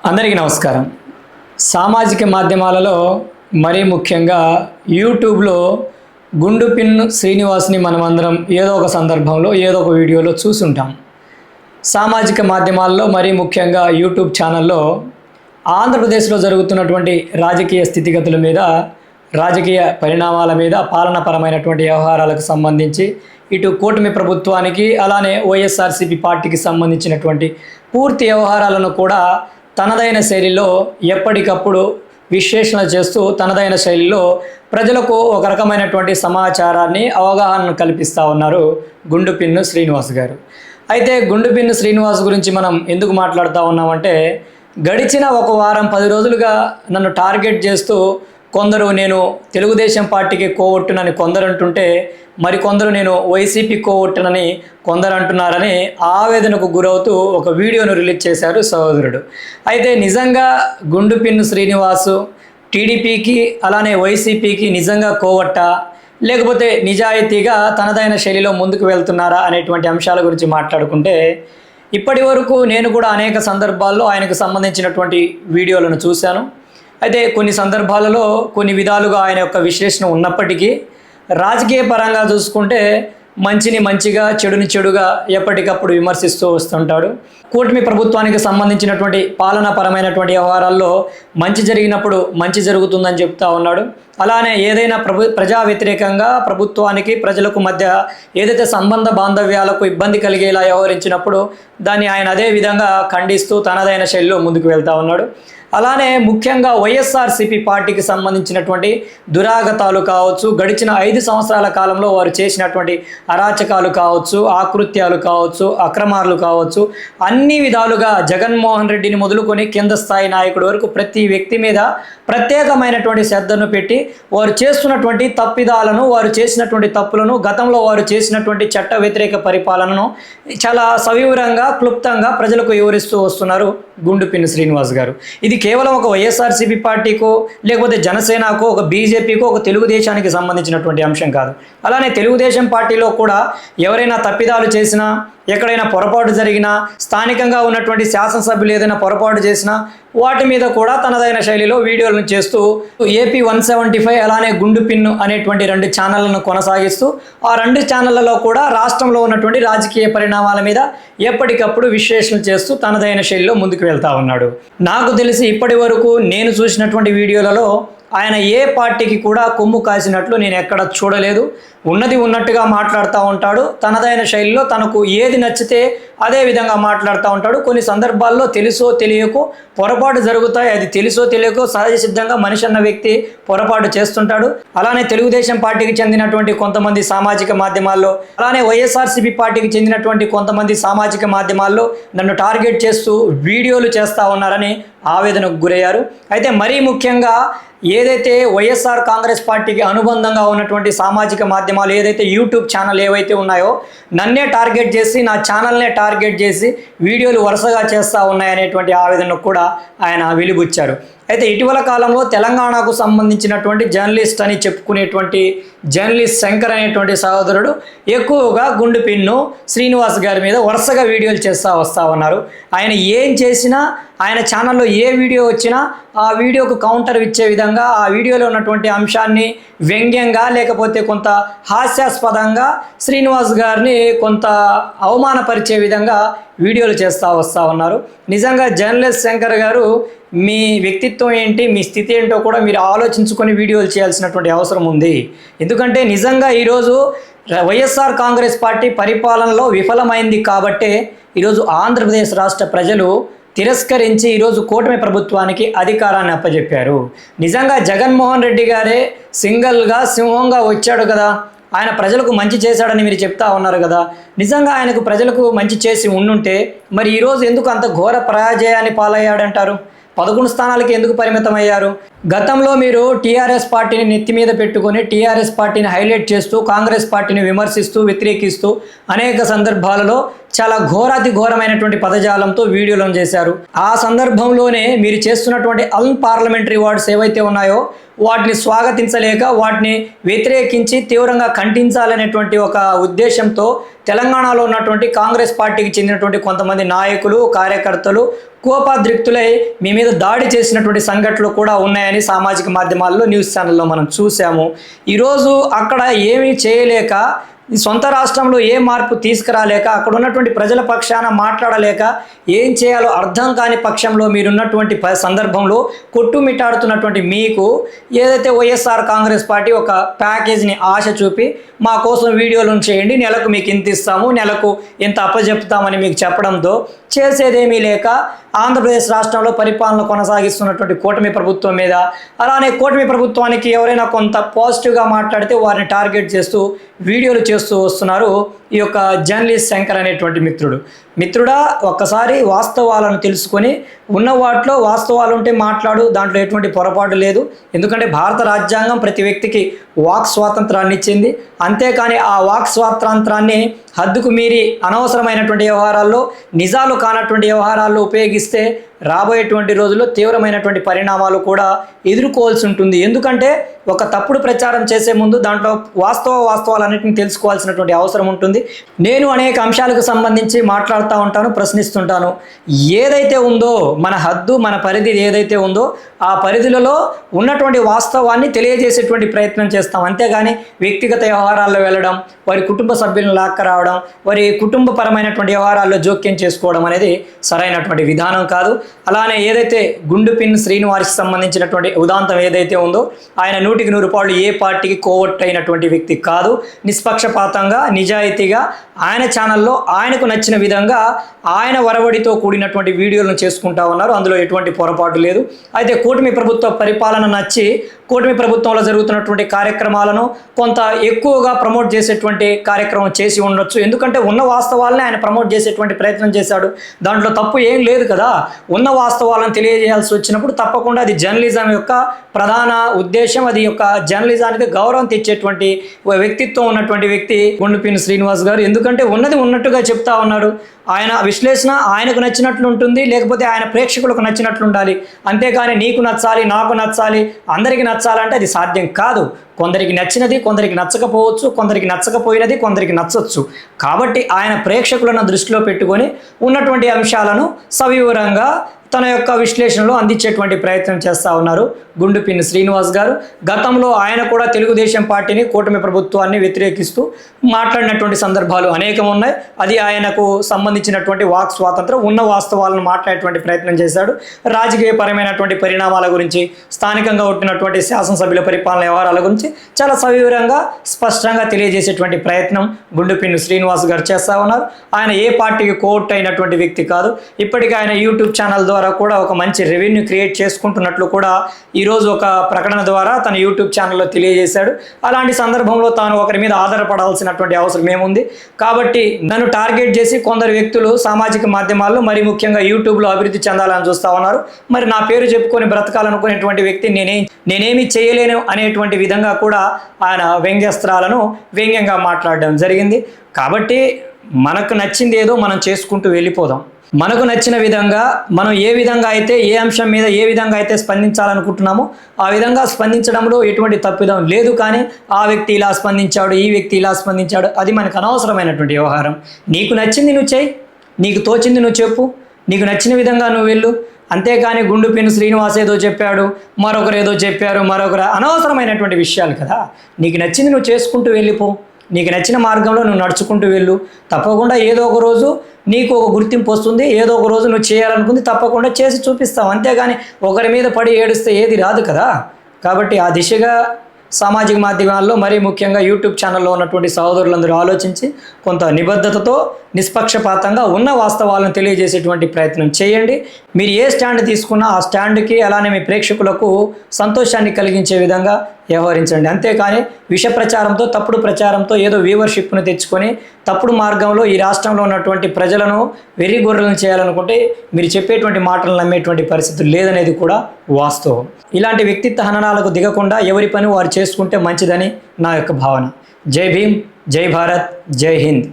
అందరికీ నమస్కారం. సామాజిక మాధ్యమాలలో మరీ ముఖ్యంగా యూట్యూబ్లో గుండు పిన్ శ్రీనివాస్ని మనమందరం ఏదో ఒక సందర్భంలో ఏదో ఒక వీడియోలో చూసుంటాం. సామాజిక మాధ్యమాల్లో మరీ ముఖ్యంగా యూట్యూబ్ ఛానల్లో ఆంధ్రప్రదేశ్లో జరుగుతున్నటువంటి రాజకీయ స్థితిగతుల మీద, రాజకీయ పరిణామాల మీద, పాలనాపరమైనటువంటి వ్యవహారాలకు సంబంధించి ఇటు కూటమి ప్రభుత్వానికి అలానే వైఎస్ఆర్సీపీ పార్టీకి సంబంధించినటువంటి పూర్తి వ్యవహారాలను కూడా తనదైన శైలిలో ఎప్పటికప్పుడు విశ్లేషణ చేస్తూ తనదైన శైలిలో ప్రజలకు ఒక రకమైనటువంటి సమాచారాన్ని, అవగాహనను కల్పిస్తూ ఉన్నారు గుండు పిన్ను శ్రీనివాస్ గారు. అయితే గుండు పిన్ను శ్రీనివాస్ గురించి మనం ఎందుకు మాట్లాడుతూ ఉన్నామంటే, గడిచిన ఒక వారం 10 రోజులుగా నన్ను టార్గెట్ చేస్తూ కొందరు నేను తెలుగుదేశం పార్టీకి కోవట్టునని కొందరు అంటుంటే, మరికొందరు నేను వైసీపీ కోవట్టునని కొందరు అంటున్నారని ఆవేదనకు గురవుతూ ఒక వీడియోను రిలీజ్ చేశారు సహోదరుడు. అయితే నిజంగా గుండు పిన్ను శ్రీనివాసు టీడీపీకి అలానే వైసీపీకి నిజంగా కోవట్ట, లేకపోతే నిజాయితీగా తనదైన శైలిలో ముందుకు వెళ్తున్నారా అనేటువంటి అంశాల గురించి మాట్లాడుకుంటే, ఇప్పటి వరకు నేను కూడా అనేక సందర్భాల్లో ఆయనకు సంబంధించినటువంటి వీడియోలను చూశాను. అయితే కొన్ని సందర్భాలలో కొన్ని విధాలుగా ఆయన యొక్క విశ్లేషణ ఉన్నప్పటికీ, రాజకీయ పరంగా చూసుకుంటే మంచిని మంచిగా, చెడుని చెడుగా ఎప్పటికప్పుడు విమర్శిస్తూ వస్తుంటాడు. కూటమి ప్రభుత్వానికి సంబంధించినటువంటి పాలనాపరమైనటువంటి వ్యవహారాల్లో మంచి జరిగినప్పుడు మంచి జరుగుతుందని చెప్తా ఉన్నాడు. అలానే ఏదైనా ప్రజా వ్యతిరేకంగా ప్రభుత్వానికి ప్రజలకు మధ్య ఏదైతే సంబంధ బాంధవ్యాలకు ఇబ్బంది కలిగేలా వ్యవహరించినప్పుడు దాన్ని ఆయన అదే విధంగా ఖండిస్తూ తనదైన శైలిలో ముందుకు వెళ్తూ ఉన్నాడు. అలానే ముఖ్యంగా వైఎస్ఆర్సీపీ పార్టీకి సంబంధించినటువంటి దురాగతాలు కావచ్చు, గడిచిన 5 సంవత్సరాల కాలంలో వారు చేసినటువంటి అరాచకాలు కావచ్చు, ఆకృత్యాలు కావచ్చు, అక్రమాలు కావచ్చు, అన్ని విధాలుగా జగన్మోహన్ రెడ్డిని మొదలుకొని కింద స్థాయి నాయకుడి వరకు ప్రతి వ్యక్తి మీద ప్రత్యేకమైనటువంటి శ్రద్ధను పెట్టి వారు చేస్తున్నటువంటి తప్పిదాలను, వారు చేసినటువంటి తప్పులను, గతంలో వారు చేసినటువంటి చట్ట వ్యతిరేక పరిపాలనను చాలా సవివరంగా, క్లుప్తంగా ప్రజలకు వివరిస్తూ వస్తున్నారు గుండు పిన్ను శ్రీనివాస్ గారు. ఇది కేవలం ఒక వైఎస్ఆర్సీపీ పార్టీకో, లేకపోతే జనసేనకో, ఒక బీజేపీకో, ఒక తెలుగుదేశానికి సంబంధించినటువంటి అంశం కాదు. అలానే తెలుగుదేశం పార్టీలో కూడా ఎవరైనా తప్పిదాలు చేసినా, ఎక్కడైనా పొరపాటు జరిగినా, స్థానికంగా ఉన్నటువంటి శాసనసభ్యులు ఏదైనా పొరపాటు చేసినా వాటి మీద కూడా తనదైన శైలిలో వీడియోలను చేస్తూ ఏపీ 175 అలానే గుండు పిన్ను అనేటువంటి 2 ఛానళ్లను కొనసాగిస్తూ ఆ 2 ఛానళ్లలో కూడా రాష్ట్రంలో ఉన్నటువంటి రాజకీయ పరిణామాల మీద ఎప్పటికప్పుడు విశ్లేషణ చేస్తూ తనదైన శైలిలో ముందుకు వెళ్తూ ఉన్నాడు. నాకు తెలిసి ఇప్పటి వరకు నేను చూసినటువంటి వీడియోలలో ఆయన ఏ పార్టీకి కూడా కొమ్ము కాసినట్లు నేను ఎక్కడ చూడలేదు. ఉన్నది ఉన్నట్టుగా మాట్లాడుతూ ఉంటాడు. తనదైన శైలిలో తనకు ఏది నచ్చితే అదే విధంగా మాట్లాడుతూ ఉంటాడు. కొన్ని సందర్భాల్లో తెలుసో తెలియకో పొరపాటు జరుగుతాయి. అది తెలుసో తెలియకో సహజ సిద్ధంగా మనిషి అన్న వ్యక్తి పొరపాటు చేస్తుంటాడు. అలానే తెలుగుదేశం పార్టీకి చెందినటువంటి కొంతమంది సామాజిక మాధ్యమాల్లో, అలానే వైఎస్ఆర్సీపీ పార్టీకి చెందినటువంటి కొంతమంది సామాజిక మాధ్యమాల్లో నన్ను టార్గెట్ చేస్తూ వీడియోలు చేస్తూ ఉన్నారని ఆవేదనకు గురయ్యారు. అయితే మరీ ముఖ్యంగా ఏదైతే వైఎస్ఆర్ కాంగ్రెస్ పార్టీకి అనుబంధంగా ఉన్నటువంటి సామాజిక మాధ్యమాలు, ఏదైతే యూట్యూబ్ ఛానల్ ఏవైతే ఉన్నాయో నన్నే టార్గెట్ చేసి, నా ఛానల్నే టార్గెట్ చేసి వీడియోలు వరుసగా చేస్తూ ఉన్నాయనేటువంటి ఆవేదనకు కూడా ఆయన వెలిబుచ్చారు. అయితే ఇటీవల కాలంలో తెలంగాణకు సంబంధించినటువంటి జర్నలిస్ట్ అని చెప్పుకునేటువంటి జర్నలిస్ట్ శంకర్ అనేటువంటి సహోదరుడు ఎక్కువగా గుండు పిన్ను శ్రీనివాస్ గారి మీద వరుసగా వీడియోలు చేస్తూ వస్తూ ఉన్నారు. ఆయన ఏం చేసినా, ఆయన ఛానల్లో ఏ వీడియో వచ్చినా ఆ వీడియోకు కౌంటర్ ఇచ్చే విధంగా, ఆ వీడియోలో ఉన్నటువంటి అంశాన్ని వ్యంగ్యంగా లేకపోతే కొంత హాస్యాస్పదంగా శ్రీనివాస్ గారిని కొంత అవమానపరిచే విధంగా వీడియోలు చేస్తూ వస్తూ ఉన్నారు. నిజంగా జర్నలిస్ట్ శంకర్ గారు మీ వ్యక్తిత్వం ఏంటి, మీ స్థితి ఏంటో కూడా మీరు ఆలోచించుకొని వీడియోలు చేయాల్సినటువంటి అవసరం ఉంది. ఎందుకంటే నిజంగా ఈరోజు వైఎస్ఆర్ కాంగ్రెస్ పార్టీ పరిపాలనలో విఫలమైంది కాబట్టే ఈరోజు ఆంధ్రప్రదేశ్ రాష్ట్ర ప్రజలు తిరస్కరించి ఈరోజు కూటమి ప్రభుత్వానికి అధికారాన్ని అప్పజెప్పారు. నిజంగా జగన్మోహన్ రెడ్డి గారే సింగిల్గా సింహంగా వచ్చాడు కదా, ఆయన ప్రజలకు మంచి చేశాడని మీరు చెప్తా ఉన్నారు కదా. నిజంగా ఆయనకు ప్రజలకు మంచి చేసి ఉండుంటే మరి ఈరోజు ఎందుకు అంత ఘోర పరాజయాన్ని పాలయ్యాడంటారు? 11 స్థానాలకి ఎందుకు పరిమితం అయ్యారు? గతంలో మీరు టీఆర్ఎస్ పార్టీని నెత్తి మీద పెట్టుకొని టీఆర్ఎస్ పార్టీని హైలైట్ చేస్తూ కాంగ్రెస్ పార్టీని విమర్శిస్తూ వ్యతిరేకిస్తూ అనేక సందర్భాలలో చాలా ఘోరాతి ఘోరమైనటువంటి పదజాలంతో వీడియోలను చేశారు. ఆ సందర్భంలోనే మీరు చేస్తున్నటువంటి అన్పార్లమెంటరీ వర్డ్స్ ఏవైతే ఉన్నాయో వాటిని స్వాగతించలేక వాటిని వ్యతిరేకించి తీవ్రంగా ఖండించాలనేటువంటి ఒక ఉద్దేశంతో తెలంగాణలో ఉన్నటువంటి కాంగ్రెస్ పార్టీకి చెందినటువంటి కొంతమంది నాయకులు, కార్యకర్తలు, కోపాద్రిక్తులై మీ మీద దాడి చేసినటువంటి సంఘటనలు కూడా ఉన్నాయని సామాజిక మాధ్యమాల్లో న్యూస్ ఛానల్లో మనం చూసాము. ఈరోజు అక్కడ ఏమీ చేయలేక, ఈ సొంత రాష్ట్రంలో ఏ మార్పు తీసుకురాలేక, అక్కడ ఉన్నటువంటి ప్రజల పక్షాన మాట్లాడలేక, ఏం చేయాలో అర్థం కాని పక్షంలో మీరున్నటువంటి సందర్భంలో కొట్టుమిట్టాడుతున్నటువంటి మీకు ఏదైతే వైఎస్ఆర్ కాంగ్రెస్ పార్టీ ఒక ప్యాకేజీని ఆశ చూపి మా కోసం వీడియోలను చేయండి, నెలకు మీకు ఇంత ఇస్తాము, నెలకు ఇంత అప్పచెప్తామని మీకు చెప్పడంతో చేసేదేమీ లేక ఆంధ్రప్రదేశ్ రాష్ట్రంలో పరిపాలన కొనసాగిస్తున్నటువంటి కూటమి ప్రభుత్వం మీద, అలానే కూటమి ప్రభుత్వానికి ఎవరైనా కొంత పాజిటివ్గా మాట్లాడితే వారిని టార్గెట్ చేస్తూ వీడియోలు చేస్తూ వస్తున్నారు ఈ యొక్క జర్నలిస్ట్ శంకర్ అనేటువంటి మిత్రుడా, ఒక్కసారి వాస్తవాలను తెలుసుకొని ఉన్న వాటిలో వాస్తవాలు ఉంటే మాట్లాడు, దాంట్లో ఎటువంటి పొరపాటు లేదు. ఎందుకంటే భారత రాజ్యాంగం ప్రతి వ్యక్తికి వాక్ స్వాతంత్రాన్ని ఇచ్చింది. అంతేకాని ఆ వాక్ స్వాతంత్రాన్ని హద్దుకు మీరి అనవసరమైనటువంటి వ్యవహారాల్లో, నిజాలు కానటువంటి వ్యవహారాల్లో ఉపయోగిస్తే రాబోయేటువంటి రోజుల్లో తీవ్రమైనటువంటి పరిణామాలు కూడా ఎదుర్కోవాల్సి ఉంటుంది. ఎందుకంటే ఒక తప్పుడు ప్రచారం చేసే ముందు దాంట్లో వాస్తవాలన్నింటినీ తెలుసుకోవాల్సినటువంటి అవసరం ఉంటుంది. నేను అనేక అంశాలకు సంబంధించి మాట్లాడుతూ ఉంటాను, ప్రశ్నిస్తుంటాను. ఏదైతే ఉందో మన హద్దు, మన పరిధి ఏదైతే ఉందో ఆ పరిధిలో ఉన్నటువంటి వాస్తవాన్ని తెలియజేసేటువంటి ప్రయత్నం చేస్తాం. అంతేగాని వ్యక్తిగత వ్యవహారాల్లో వెళ్ళడం, వారి కుటుంబ సభ్యులను లాక్కరావడం, వారి కుటుంబపరమైనటువంటి వ్యవహారాల్లో జోక్యం చేసుకోవడం అనేది సరైనటువంటి విధానం కాదు. అలానే ఏదైతే గుండుపిన్ శ్రీనివాస్కి సంబంధించినటువంటి ఉదాంతం ఏదైతే ఉందో, ఆయన 100% ఏ పార్టీకి కోవట్ అయినటువంటి వ్యక్తి కాదు. నిష్పక్షపాతంగా, నిజాయితీగా ఆయన ఛానల్లో ఆయనకు నచ్చిన విధంగా ఆయన వరవడితో కూడినటువంటి వీడియోలను చేసుకుంటా ఉన్నారు. అందులో ఎటువంటి పొరపాటు లేదు. అయితే కూటమి ప్రభుత్వ పరిపాలన నచ్చి కూటమి ప్రభుత్వంలో జరుగుతున్నటువంటి కార్యక్రమాలను కొంత ఎక్కువగా ప్రమోట్ చేసేటువంటి కార్యక్రమం చేసి ఉండొచ్చు. ఎందుకంటే ఉన్న వాస్తవాలని ఆయన ప్రమోట్ చేసేటువంటి ప్రయత్నం చేశాడు. దాంట్లో తప్పు ఏం లేదు కదా. ఉన్న వాస్తవాలను తెలియజేయాల్సి వచ్చినప్పుడు తప్పకుండా అది జర్నలిజం యొక్క ప్రధాన ఉద్దేశం. అది యొక్క జర్నలిజానికి గౌరవం తెచ్చేటువంటి వ్యక్తిత్వం ఉన్నటువంటి వ్యక్తి గుండుపిన్ శ్రీనివాస్ గారు. ఎందుకంటే ఉన్నది ఉన్నట్టుగా చెప్తా ఉన్నాడు. ఆయన విశ్లేషణ ఆయనకు నచ్చినట్లు ఉంటుంది, లేకపోతే ఆయన ప్రేక్షకులకు నచ్చినట్లు ఉండాలి. అంతేకాని నీకు నచ్చాలి, నాకు నచ్చాలి, అందరికీ నచ్చాలంటే అది సాధ్యం కాదు. కొందరికి నచ్చినది కొందరికి నచ్చకపోవచ్చు, కొందరికి నచ్చకపోయినది కొందరికి నచ్చవచ్చు. కాబట్టి ఆయన ప్రేక్షకులను దృష్టిలో పెట్టుకొని ఉన్నటువంటి అంశాలను సవివరంగా తన యొక్క విశ్లేషణలో అందించేటువంటి ప్రయత్నం చేస్తూ ఉన్నారు గుండుపిన్ శ్రీనివాస్ గారు. గతంలో ఆయన కూడా తెలుగుదేశం పార్టీని, కూటమి ప్రభుత్వాన్ని వ్యతిరేకిస్తూ మాట్లాడినటువంటి సందర్భాలు అనేకం ఉన్నాయి. అది ఆయనకు సంబంధించినటువంటి వాక్ స్వాతంత్రం, ఉన్న వాస్తవాలను మాట్లాడేటువంటి ప్రయత్నం చేశాడు. రాజకీయపరమైనటువంటి పరిణామాల గురించి, స్థానికంగా ఉంటున్నటువంటి శాసనసభ్యుల పరిపాలన వ్యవహారాల గురించి చాలా సవివరంగా, స్పష్టంగా తెలియజేసేటువంటి ప్రయత్నం గుండుపిన్ శ్రీనివాస్ గారు చేస్తూ ఉన్నారు. ఆయన ఏ పార్టీకి కోట్ అయినటువంటి వ్యక్తి కాదు. ఇప్పటికీ ఆయన యూట్యూబ్ ఛానల్ ద్వారా కూడా ఒక మంచి రెవెన్యూ క్రియేట్ చేసుకుంటున్నట్లు కూడా ఈరోజు ఒక ప్రకటన ద్వారా తన యూట్యూబ్ ఛానల్లో తెలియజేశాడు. అలాంటి సందర్భంలో తాను ఒకరి మీద ఆధారపడాల్సినటువంటి అవసరం ఏముంది. కాబట్టి నన్ను టార్గెట్ చేసి కొందరు వ్యక్తులు సామాజిక మాధ్యమాల్లో, మరి ముఖ్యంగా యూట్యూబ్లో అభివృద్ధి చెందాలని చూస్తూ ఉన్నారు. మరి నా పేరు చెప్పుకొని బ్రతకాలనుకునేటువంటి వ్యక్తి నేనేమి చేయలేను అనేటువంటి విధంగా కూడా ఆయన వ్యంగ్యంగా మాట్లాడడం జరిగింది. కాబట్టి మనకు నచ్చింది ఏదో మనం చేసుకుంటూ వెళ్ళిపోదాం. మనకు నచ్చిన విధంగా మనం ఏ విధంగా అయితే, ఏ అంశం మీద ఏ విధంగా అయితే స్పందించాలనుకుంటున్నామో ఆ విధంగా స్పందించడంలో ఎటువంటి తప్పిదం లేదు. కానీ ఆ వ్యక్తి ఇలా స్పందించాడు, ఈ వ్యక్తి ఇలా స్పందించాడు, అది మనకు అనవసరమైనటువంటి వ్యవహారం. నీకు నచ్చింది నువ్వు చేయి, నీకు తోచింది నువ్వు చెప్పు, నీకు నచ్చిన విధంగా నువ్వు వెళ్ళు. అంతేకాని గుండుపిన్ శ్రీనివాస్ ఏదో చెప్పాడు, మరొకరు ఏదో చెప్పారు, మరొకరు అనవసరమైనటువంటి విషయాలు కదా. నీకు నచ్చింది నువ్వు చేసుకుంటూ వెళ్ళిపో, నీకు నచ్చిన మార్గంలో నువ్వు నడుచుకుంటూ వెళ్ళు. తప్పకుండా ఏదో ఒక రోజు నీకు ఒక గుర్తింపు వస్తుంది, ఏదో ఒక రోజు నువ్వు చేయాలనుకుంది తప్పకుండా చేసి చూపిస్తావు. అంతేగాని ఒకరి మీద పడి ఏడుస్తే ఏది రాదు కదా. కాబట్టి ఆ దిశగా సామాజిక మాధ్యమాల్లో, మరీ ముఖ్యంగా యూట్యూబ్ ఛానల్లో ఉన్నటువంటి సహోదరులందరూ ఆలోచించి కొంత నిబద్ధతతో, నిష్పక్షపాతంగా ఉన్న వాస్తవాలను తెలియజేసేటువంటి ప్రయత్నం చేయండి. మీరు ఏ స్టాండ్ తీసుకున్నా ఆ స్టాండ్కి, అలానే మీ ప్రేక్షకులకు సంతోషాన్ని కలిగించే విధంగా వ్యవహరించండి. అంతేకాని విష ప్రచారంతో, తప్పుడు ప్రచారంతో ఏదో వ్యూవర్షిప్ను తెచ్చుకొని తప్పుడు మార్గంలో ఈ రాష్ట్రంలో ఉన్నటువంటి ప్రజలను వెర్రి గొర్రెలను చేయాలనుకుంటే మీరు చెప్పేటువంటి మాటలు నమ్మేటువంటి పరిస్థితులు లేదనేది కూడా వాస్తవం. ఇలాంటి వ్యక్తిత్వ హననాలకు దిగకుండా ఎవరి పని వారు చేసుకుంటే మంచిదని నా యొక్క భావన. జై భీమ్, జై భారత్, జై హింద్.